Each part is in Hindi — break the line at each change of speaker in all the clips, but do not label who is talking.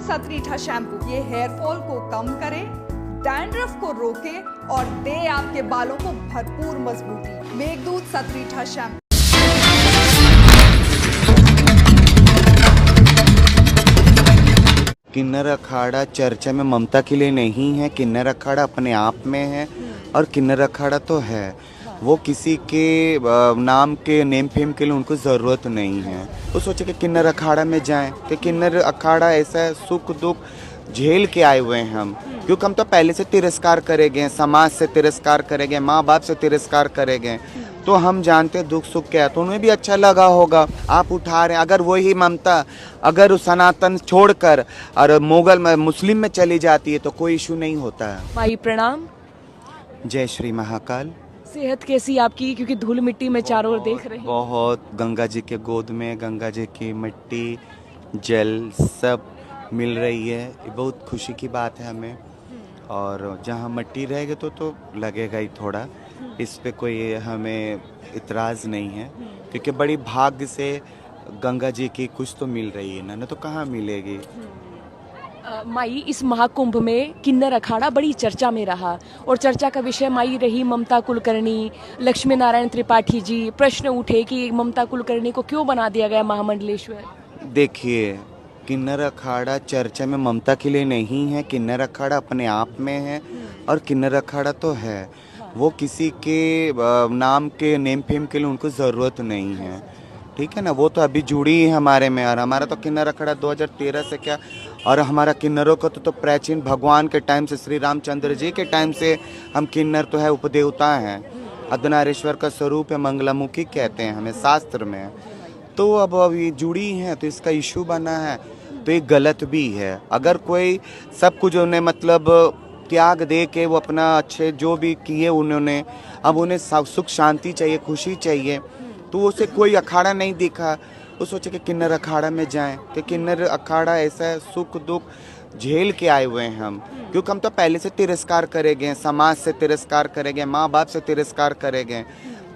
सतरीठा शैम्पू ये हेयर फॉल को कम करे, डैंड्रफ को रोके और दे आपके बालों को भरपूर मजबूती। मेघदूत सतरीठा शैम्पू।
किन्नर अखाड़ा चर्चा में ममता के लिए नहीं है। किन्नर अखाड़ा अपने आप में है और किन्नर अखाड़ा तो है, वो किसी के नाम के नेम फेम के लिए उनको ज़रूरत नहीं है। वो सोचे कि किन्नर अखाड़ा में जाएं, कि किन्नर अखाड़ा ऐसा है, सुख दुख झेल के आए हुए हैं हम, क्योंकि हम तो पहले से तिरस्कार करे गए, समाज से तिरस्कार करे गए, माँ बाप से तिरस्कार करे गए, तो हम जानते हैं दुख सुख क्या है। तो उन्हें भी अच्छा लगा होगा, आप उठा रहे हैं। अगर वही ममता अगर उस सनातन छोड़कर और मुगल में मुस्लिम में चली जाती है तो कोई इशू नहीं होता है।
माई प्रणाम।
जय श्री महाकाल।
सेहत कैसी आपकी, क्योंकि धूल मिट्टी में चारों ओर देख रहे हैं।
बहुत गंगा जी के गोद में गंगा जी की मिट्टी जल सब मिल रही है, ये बहुत खुशी की बात है हमें। और जहाँ मिट्टी रहेगी तो लगेगा ही थोड़ा, इस पे कोई हमें इतराज़ नहीं है, क्योंकि बड़ी भाग्य से गंगा जी की कुछ तो मिल रही है ना तो कहाँ मिलेगी।
माई, इस महाकुंभ में किन्नर अखाड़ा बड़ी चर्चा में रहा और चर्चा का विषय माई रही ममता कुलकर्णी, लक्ष्मी नारायण त्रिपाठी जी। प्रश्न उठे कि ममता कुलकर्णी को क्यों बना दिया गया महामंडलेश्वर।
देखिए, किन्नर अखाड़ा चर्चा में ममता के लिए नहीं है। किन्नर अखाड़ा अपने आप में है और किन्नर अखाड़ा तो है, वो किसी के नाम के नेम फेम के लिए उनको ज़रूरत नहीं है, ठीक है ना। वो तो अभी जुड़ी है हमारे में, और हमारा तो किन्नर अखाड़ा 2013 से क्या, और हमारा किन्नरों को तो प्राचीन भगवान के टाइम से, श्री रामचंद्र जी के टाइम से हम किन्नर तो है, उपदेवता हैं, अर्धनारीश्वर का स्वरूप है, मंगलामुखी कहते हैं हमें शास्त्र में। तो अब ये जुड़ी हैं तो इसका इशू बना है, तो ये गलत भी है। अगर कोई सब कुछ उन्हें मतलब त्याग दे के वो अपना अच्छे जो भी किए उन्होंने, अब उन्हें सुख शांति चाहिए, खुशी चाहिए, तो उसे कोई अखाड़ा नहीं दिखा, वो सोचे कि किन्नर अखाड़ा में जाएं, कि किन्नर अखाड़ा ऐसा है, सुख दुख झेल के आए हुए हैं हम, क्योंकि हम तो पहले से तिरस्कार करे गए, समाज से तिरस्कार करे गए, माँ बाप से तिरस्कार करे गए,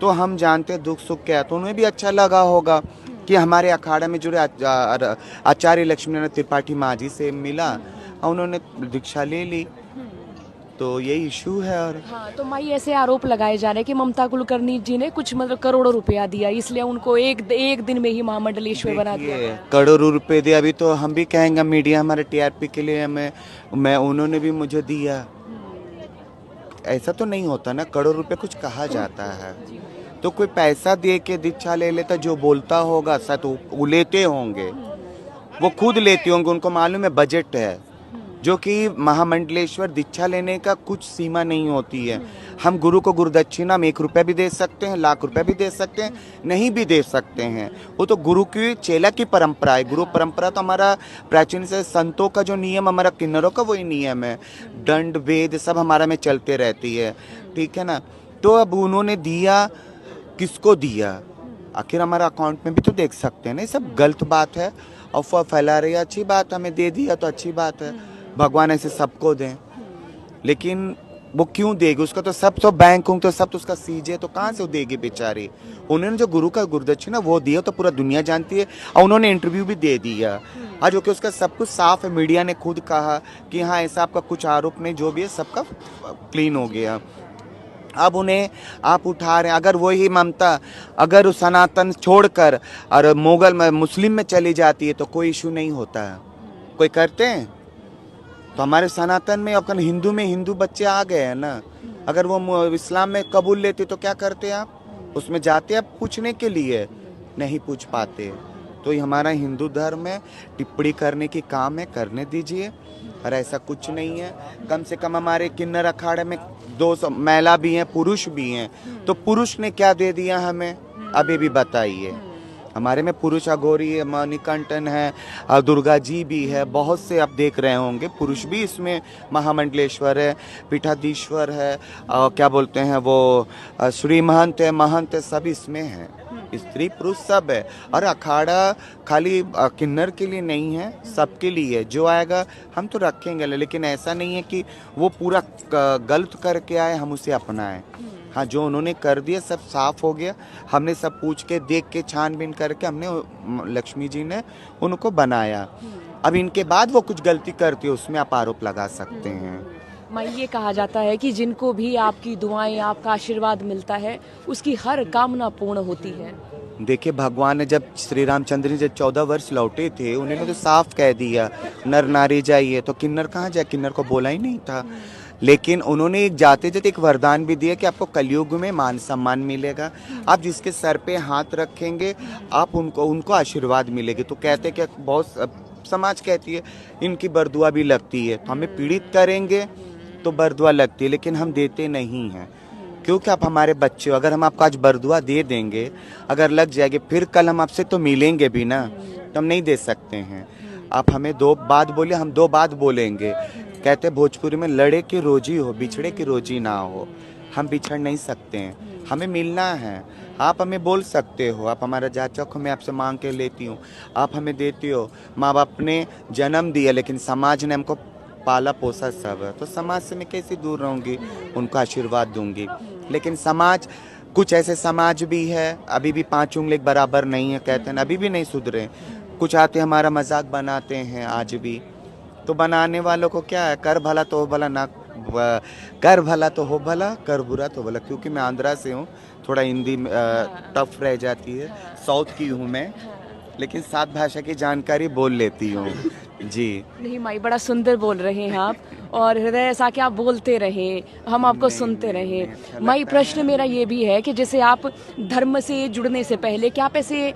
तो हम जानते हैं दुख सुख क्या है। तो उन्हें भी अच्छा लगा होगा कि हमारे अखाड़ा में जुड़े आचार्य लक्ष्मी नारायण त्रिपाठी माँ जी से मिला और उन्होंने दीक्षा ले ली, तो यही इशू है। और
हाँ, तो माई ऐसे आरोप लगाए जा रहे हैं कि ममता कुलकर्णी जी ने कुछ मतलब करोड़ों रुपया दिया, इसलिए उनको एक दिन में ही महामंडलेश्वर बना दिया।
करोड़ों रुपए दिया, अभी तो हम भी कहेंगे मीडिया हमारे टीआरपी के लिए मैं उन्होंने भी मुझे दिया, ऐसा तो नहीं होता ना। करोड़ रुपए कुछ कहा जाता है तो कोई पैसा दे के दीक्षा ले लेता, जो बोलता होगा शायद वो लेते होंगे, वो खुद लेते होंगे, उनको मालूम है बजट है, जो कि महामंडलेश्वर दीक्षा लेने का कुछ सीमा नहीं होती है। हम गुरु को गुरुदक्षिणा में 1 रुपया भी दे सकते हैं, लाख रुपया भी दे सकते हैं, नहीं भी दे सकते हैं, वो तो गुरु की चेला की परंपरा है। गुरु परंपरा तो हमारा प्राचीन से संतों का जो नियम, हमारा किन्नरों का वही नियम है, दंड वेद सब हमारा में चलते रहती है, ठीक है ना। तो अब उन्होंने दिया, किसको दिया, आखिर हमारा अकाउंट में भी तो देख सकते हैं ना। ये सब गलत बात है, अफवाह फैला रही है। अच्छी बात, हमें दे दिया तो अच्छी बात है, भगवान ऐसे सबको दें, लेकिन वो क्यों देगी, उसका तो सब तो बैंक तो सब तो उसका सीजे, तो कहाँ से वो देगी बेचारी। उन्होंने जो गुरु का गुरुदक्षिणा वो दिया तो पूरा दुनिया जानती है, और उन्होंने इंटरव्यू भी दे दिया आज, जो कि उसका सब कुछ साफ है। मीडिया ने खुद कहा कि हाँ ऐसा आपका कुछ आरोप नहीं, जो भी है सबका क्लीन हो गया। अब उन्हें आप उठा रहे हैं। अगर वही ममता अगर उस सनातन छोड़कर और मुगल में मुस्लिम में चली जाती है तो कोई इशू नहीं होता है। कोई करते हैं तो हमारे सनातन में, अपन हिंदू में हिंदू बच्चे आ गए हैं ना। अगर वो इस्लाम में कबूल लेते तो क्या करते आप, उसमें जाते आप पूछने के लिए, नहीं पूछ पाते। तो ये हमारा हिंदू धर्म में टिप्पणी करने की काम है, करने दीजिए, और ऐसा कुछ नहीं है। कम से कम हमारे किन्नर अखाड़े में 200 महिला भी हैं, पुरुष भी हैं, तो पुरुष ने क्या दे दिया हमें, अभी भी बताइए। हमारे में पुरुष अघोरी है, मणिकंठन है, दुर्गा जी भी है, बहुत से आप देख रहे होंगे पुरुष भी इसमें, महामंडलेश्वर है, पीठाधीश्वर है, क्या बोलते हैं वो श्री महंत है, महंत है, सब इसमें है, स्त्री पुरुष सब है। और अखाड़ा खाली किन्नर के लिए नहीं है, सबके लिए है। जो आएगा हम तो रखेंगे, लेकिन ऐसा नहीं है कि वो पूरा गलत करके आए हम उसे अपनाएं। हाँ, जो उन्होंने कर दिया सब साफ हो गया, हमने सब पूछ के देख के छानबीन करके हमने लक्ष्मी जी ने उनको बनाया। अब इनके बाद वो कुछ गलती करती है उसमें आप आरोप लगा सकते हैं।
माई ये कहा जाता है कि जिनको भी आपकी दुआएं आपका आशीर्वाद मिलता है उसकी हर कामना पूर्ण होती है।
देखिए भगवान ने जब श्री रामचंद्र जी जब 14 वर्ष लौटे थे उन्होंने तो साफ कह दिया नर नारी जाइए, तो किन्नर कहाँ जाए, किन्नर को बोला ही नहीं था। लेकिन उन्होंने एक जाते जाते एक वरदान भी दिया कि आपको कलयुग में मान सम्मान मिलेगा, आप जिसके सर पे हाथ रखेंगे आप उनको आशीर्वाद मिलेगी। तो कहते कि बहुत समाज कहती है इनकी बरदुआ भी लगती है, तो हमें पीड़ित करेंगे तो बरदुआ लगती है, लेकिन हम देते नहीं हैं क्योंकि आप हमारे बच्चे हो। अगर हम आपको आज बरदुआ दे देंगे, अगर लग जाएगी, फिर कल हम आपसे तो मिलेंगे भी ना, तो हम नहीं दे सकते हैं। आप हमें 2 बात बोले, हम 2 बात बोलेंगे। कहते भोजपुरी में लड़े की रोजी हो, बिछड़े की रोजी ना हो। हम बिछड़ नहीं सकते हैं, हमें मिलना है। आप हमें बोल सकते हो, आप हमारा जाचक मैं आपसे मांग के लेती हूँ, आप हमें देती हो। माँ बाप ने जन्म दिया लेकिन समाज ने हमको पाला पोसा सब है, तो समाज से मैं कैसे दूर रहूँगी, उनको आशीर्वाद दूंगी। लेकिन समाज, कुछ ऐसे समाज भी है अभी भी 5 उंगली बराबर नहीं है, कहते हैं अभी भी नहीं सुधरे। कुछ आते हमारा मजाक बनाते हैं आज भी, तो बनाने वालों को क्या है, कर भला तो हो भला, ना कर भला तो हो भला, कर बुरा तो भला। क्योंकि मैं आंध्रा से हूँ, थोड़ा हिंदी टफ रह जाती है, साउथ की हूँ मैं, लेकिन 7 भाषा की जानकारी बोल लेती हूँ जी।
नहीं माई, बड़ा सुंदर बोल रहे हैं आप, और हृदय ऐसा कि आप बोलते रहें, हम आपको सुनते रहें। माई, प्रश्न मेरा ये भी है कि जैसे आप धर्म से जुड़ने से पहले क्या आप ऐसे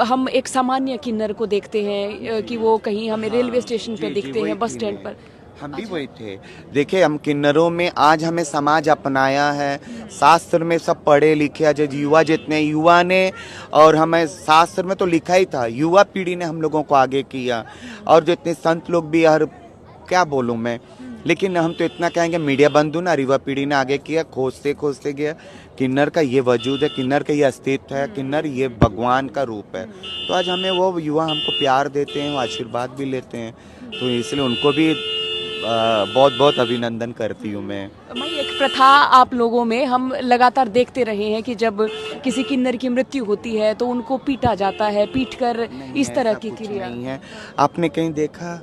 हम एक सामान्य किन्नर को देखते हैं कि वो कहीं हमें रेलवे स्टेशन पे दिखते हैं, बस स्टैंड पर,
हम भी वही थे। देखिए हम किन्नरों में आज हमें समाज अपनाया है, शास्त्र में सब पढ़े लिखे आज युवा जितने युवा ने, और हमें शास्त्र में तो लिखा ही था, युवा पीढ़ी ने हम लोगों को आगे किया। और जितने संत लोग भी, हर क्या बोलूँ मैं, लेकिन हम तो इतना कहेंगे मीडिया बंधु ना, युवा पीढ़ी ने आगे किया, खोजते खोजते गया। किन्नर का ये वजूद है, किन्नर का ये अस्तित्व है, किन्नर ये भगवान का रूप है। तो आज हमें वो युवा हमको प्यार देते हैं, वो आशीर्वाद भी लेते हैं, तो इसलिए उनको भी बहुत बहुत अभिनंदन करती हूँ मैं।
एक प्रथा आप लोगों में हम लगातार देखते रहे हैं कि जब किसी किन्नर की मृत्यु होती है तो उनको पीटा जाता है, पीट कर इस तरह की क्रिया
नहीं है। आपने कहीं देखा?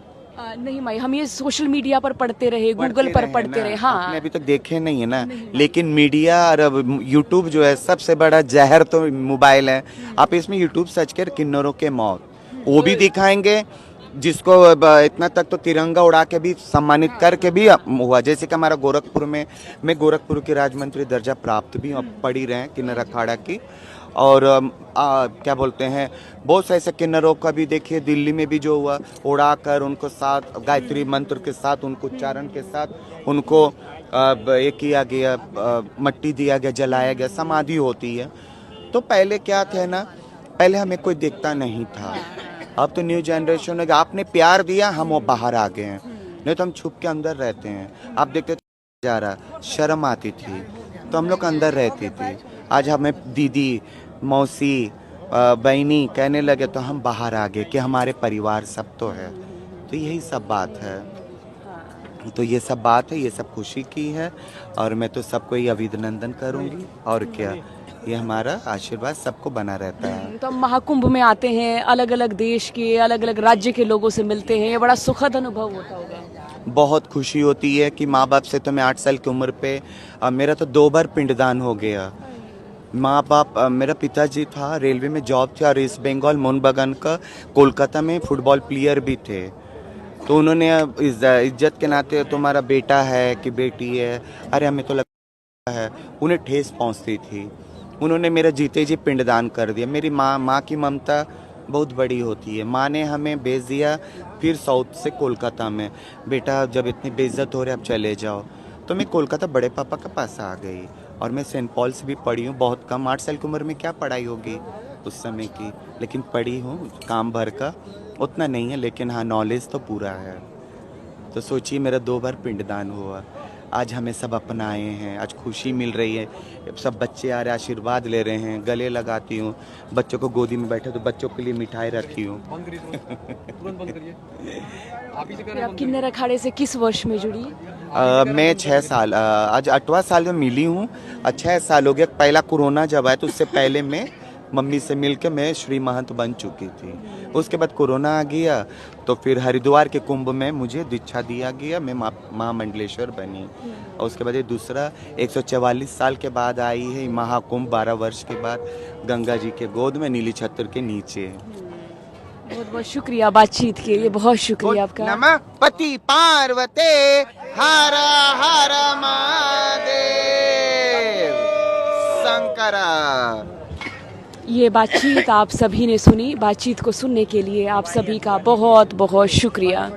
नहीं माई, हम ये सोशल मीडिया पर पढ़ते रहे, गूगल पर पढ़ते रहे। हाँ,
आपने अभी तक देखे नहीं है ना। लेकिन मीडिया और यूट्यूब जो है सबसे बड़ा जहर तो मोबाइल है। आप इसमें यूट्यूब सर्च कर किन्नरों के मौत, वो भी दिखाएंगे, जिसको इतना तक तो तिरंगा उड़ा के भी सम्मानित करके भी हुआ। जैसे कि हमारा गोरखपुर में, मैं गोरखपुर की राज्यमंत्री दर्जा प्राप्त भी पढ़ी रहे हैं किन्नर अखाड़ा की। और क्या बोलते हैं, बहुत से ऐसे किन्नरों का भी देखिए दिल्ली में भी जो हुआ, उड़ाकर उनको साथ गायत्री मंत्र के साथ, उनको उच्चारण के साथ उनको एक किया गया, मट्टी दिया गया, जलाया गया, समाधि होती है। तो पहले क्या थे ना, पहले हमें कोई देखता नहीं था। अब तो न्यू जनरेशन है, आपने प्यार दिया, हम वो बाहर आ गए हैं, नहीं तो हम छुप के अंदर रहते हैं। आप देखते जा रहा, शर्म आती थी तो हम लोग अंदर रहती थी। आज हमें दीदी, मौसी, बहनी कहने लगे तो हम बाहर आ गए कि हमारे परिवार सब तो है। तो यही सब बात है, तो ये सब बात है, ये सब खुशी की है, और मैं तो सबको ही अभिनंदन करूँगी। और क्या, ये हमारा आशीर्वाद सबको बना रहता है।
तो हम महाकुंभ में आते हैं, अलग अलग देश के, अलग अलग राज्य के लोगों से मिलते हैं, ये बड़ा सुखद अनुभव होता होगा।
बहुत खुशी होती है कि माँ बाप से तो मैं 8 साल की उम्र पे, मेरा तो 2 बार पिंडदान हो गया। माँ बाप, मेरा पिताजी था, रेलवे में जॉब थी, और ईस्ट बंगाल मोहनबागान का कोलकाता में फुटबॉल प्लेयर भी थे। तो उन्होंने इज्जत के नाते तुम्हारा बेटा है कि बेटी है, अरे हमें तो लगता है, उन्हें ठेस पहुँचती थी। उन्होंने मेरा जीते जी पिंडदान कर दिया। मेरी माँ की ममता बहुत बड़ी होती है। माँ ने हमें भेज दिया फिर साउथ से कोलकाता में, बेटा जब इतनी बेइज्जत हो रही है अब चले जाओ। तो मैं कोलकाता बड़े पापा के पास आ गई, और मैं सेंट पॉल्स भी पढ़ी हूँ, बहुत कम, 8 साल की उम्र में क्या पढ़ाई होगी उस समय की, लेकिन पढ़ी हूँ, काम भर का उतना नहीं है, लेकिन हाँ नॉलेज तो पूरा है। तो सोचिए मेरा 2 बार पिंडदान हुआ। आज हमें सब अपनाए हैं, आज खुशी मिल रही है, सब बच्चे आ रहे आशीर्वाद ले रहे हैं, गले लगाती हूँ, बच्चों को गोदी में बैठे तो बच्चों के लिए मिठाई रखी हूँ।
आप किन्नर अखाड़े से किस वर्ष में जुड़ी?
मैं 6 साल, आज 8वां साल में मिली हूँ। 6 साल हो गया। पहला कोरोना जब आया तो उससे पहले मैं मम्मी से मिलके मैं श्री महंत बन चुकी थी। उसके बाद कोरोना आ गया तो फिर हरिद्वार के कुंभ में मुझे दीक्षा दिया गया, मैं माँ मंडलेश्वर बनी। और उसके बाद ये दूसरा 144 साल के बाद आई है महाकुंभ, 12 वर्ष के बाद गंगा जी के गोद में नीली छत्र के नीचे।
बहुत बहुत शुक्रिया बातचीत के लिए, बहुत शुक्रिया आपका।
नमः पति पार्वते हर हर महादेव शंकरा।
ये बातचीत आप सभी ने सुनी। बातचीत को सुनने के लिए आप सभी का बहुत बहुत शुक्रिया।